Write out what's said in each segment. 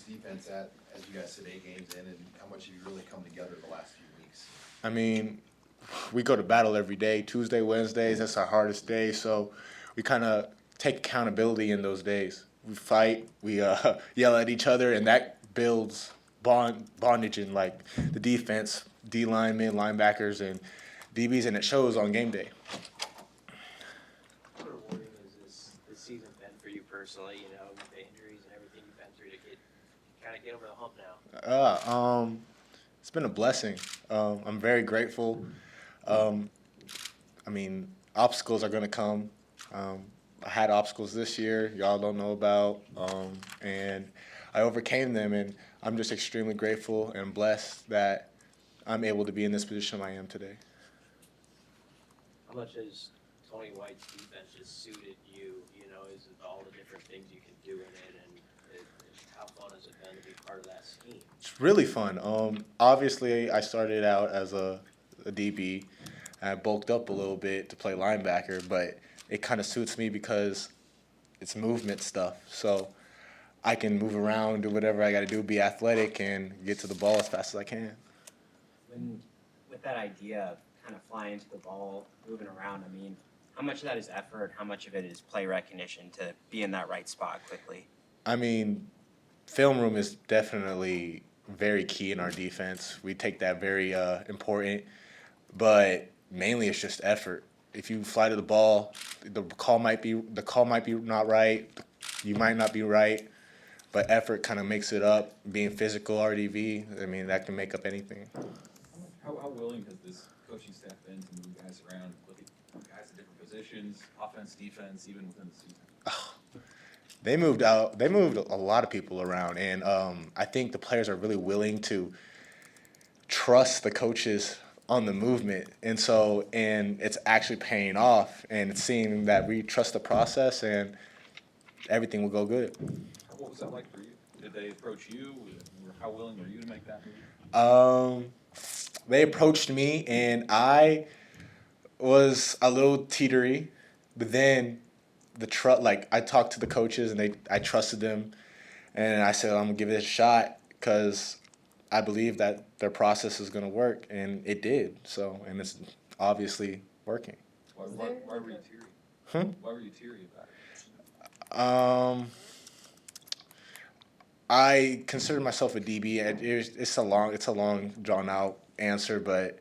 defense at as you guys sit 8 games in, and how much have you really come together the last few weeks? I mean, we go to battle every day. Tuesday, Wednesdays, that's our hardest day. So we kind of take accountability in those days. We fight, we yell at each other, and that builds bondage in like the defense, D linemen, linebackers, and DBs, and it shows on game day. How rewarding has this season been for you personally? You know, with the injuries and everything you've been through to get over the hump now. It's been a blessing. I'm very grateful. I mean, obstacles are going to come. I had obstacles this year y'all don't know about, and I overcame them, and I'm just extremely grateful and blessed that I'm able to be in this position I am today. How much has Tony White's defense just suited you? You know, is it all the different things you can do in it, and how fun has it been to be part of that scheme? It's really fun. Obviously, I started out as a DB. I bulked up a little bit to play linebacker, but it kind of suits me because it's movement stuff. So I can move around, do whatever I got to do, be athletic, and get to the ball as fast as I can. With that idea of kind of flying to the ball, moving around, I mean, how much of that is effort? How much of it is play recognition to be in that right spot quickly? I mean, film room is definitely very key in our defense. We take that very important, but mainly it's just effort. If you fly to the ball, the call might be not right. You might not be right, but effort kind of makes it up. Being physical, RDV, I mean, that can make up anything. How willing has this coaching staff been to move guys around, look at guys at different positions, offense, defense, even within the season? They moved a lot of people around, and I think the players are really willing to trust the coaches on the movement, and it's actually paying off, and it's seeing that we trust the process, and everything will go good. What was that like for you? Did they approach you? How willing were you to make that move? They approached me, and I was a little teetery, but then I talked to the coaches, and I trusted them, and I said I'm gonna give it a shot because I believe that their process is gonna work, and it did. So, and it's obviously working. Why were you teary? Why were you teary about it? I consider myself a DB. It's a long, drawn out answer, but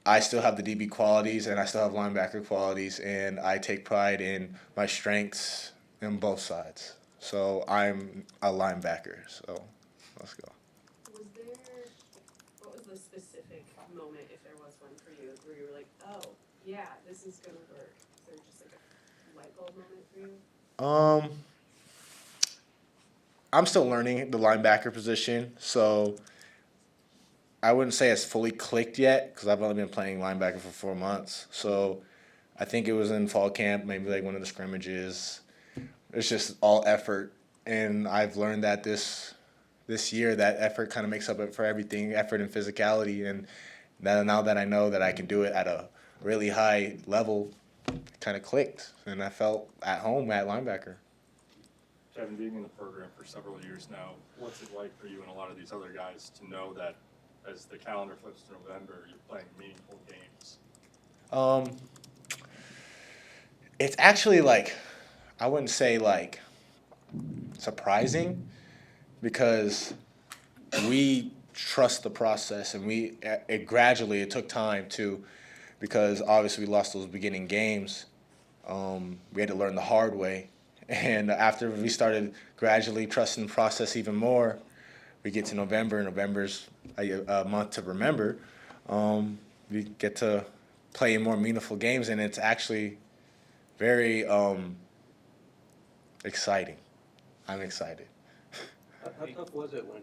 I still have the DB qualities, and I still have linebacker qualities, and I take pride in my strengths in both sides. So I'm a linebacker. So let's go. What was the specific moment, if there was one for you, where you were like, oh, yeah, this is going to work? Is there just like a light bulb moment for you? I'm still learning the linebacker position, so I wouldn't say it's fully clicked yet because I've only been playing linebacker for 4 months. So I think it was in fall camp, maybe like one of the scrimmages. It's just all effort, and I've learned that this year that effort kind of makes up for everything, effort and physicality, and now that I know that I can do it at a really high level, it kind of clicked, and I felt at home at linebacker. Javin, being in the program for several years now, what's it like for you and a lot of these other guys to know that as the calendar flips to November, you're playing meaningful games? It's actually I wouldn't say surprising, because we trust the process, and it took time because obviously we lost those beginning games. We had to learn the hard way. And after we started gradually trusting the process even more, we get to November. November's a month to remember. We get to play in more meaningful games, and it's actually very exciting. I'm excited. How tough was it when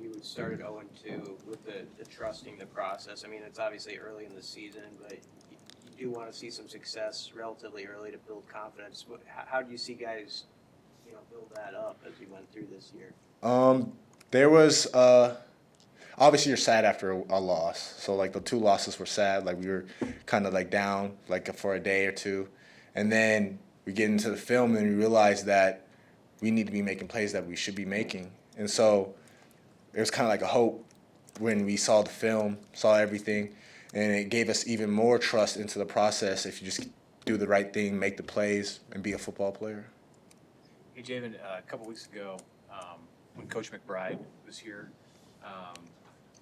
you started 0-2 with the trusting the process? I mean, it's obviously early in the season, but you do want to see some success relatively early to build confidence. How do you see guys, build that up as we went through this year? There was obviously you're sad after a loss. So the 2 losses were sad. We were kind of down for a day or two, and then we get into the film and we realize that we need to be making plays that we should be making, And so it was kind of like a hope when we saw the film, saw everything, and it gave us even more trust into the process if you just do the right thing, make the plays, and be a football player. Hey, Javin, a couple weeks ago, when Coach McBride was here,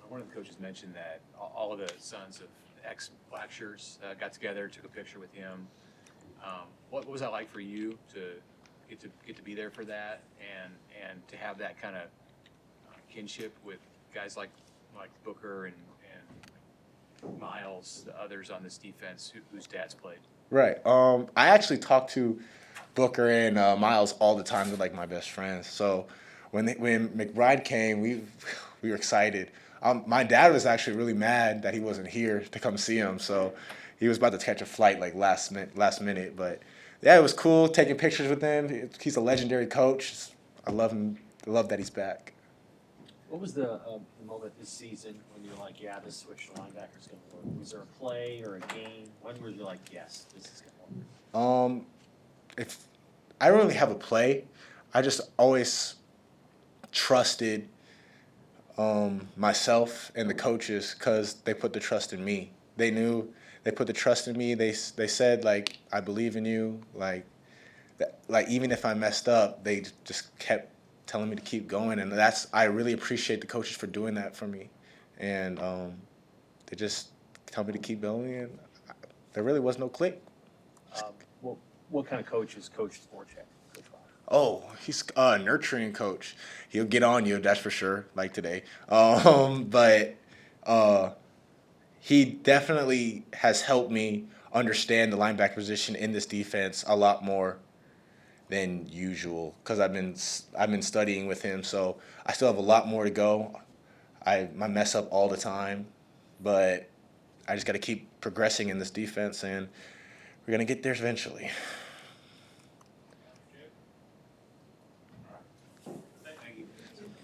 one of the coaches mentioned that all of the sons of ex-Blackshires got together, took a picture with him. What was that like for you to get to be there for that and to have that kind of kinship with guys like Booker and Miles, the others on this defense whose dads played? Right. I actually talk to Booker and Miles all the time. They're like my best friends. So when McBride came, we were excited. My dad was actually really mad that he wasn't here to come see him. So he was about to catch a flight like last minute. But yeah, it was cool taking pictures with him. He's a legendary coach. I love him. I love that he's back. What was the moment this season when you're like, yeah, this switch to linebacker is going to work? Was there a play or a game? When were you like, yes, this is going to work? If I don't really have a play, I just always trusted myself and the coaches because they put the trust in me. They knew they put the trust in me. They said like, I believe in you. Like even if I messed up, they just kept telling me to keep going, and I really appreciate the coaches for doing that for me, and they just tell me to keep going, and there really was no click. What kind of coach is Coach Sporchek? Oh, he's a nurturing coach. He'll get on you, that's for sure, like today. But he definitely has helped me understand the linebacker position in this defense a lot more than usual because I've been studying with him. So I still have a lot more to go. I mess up all the time, but I just got to keep progressing in this defense, and we're gonna get there eventually.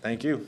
Thank you.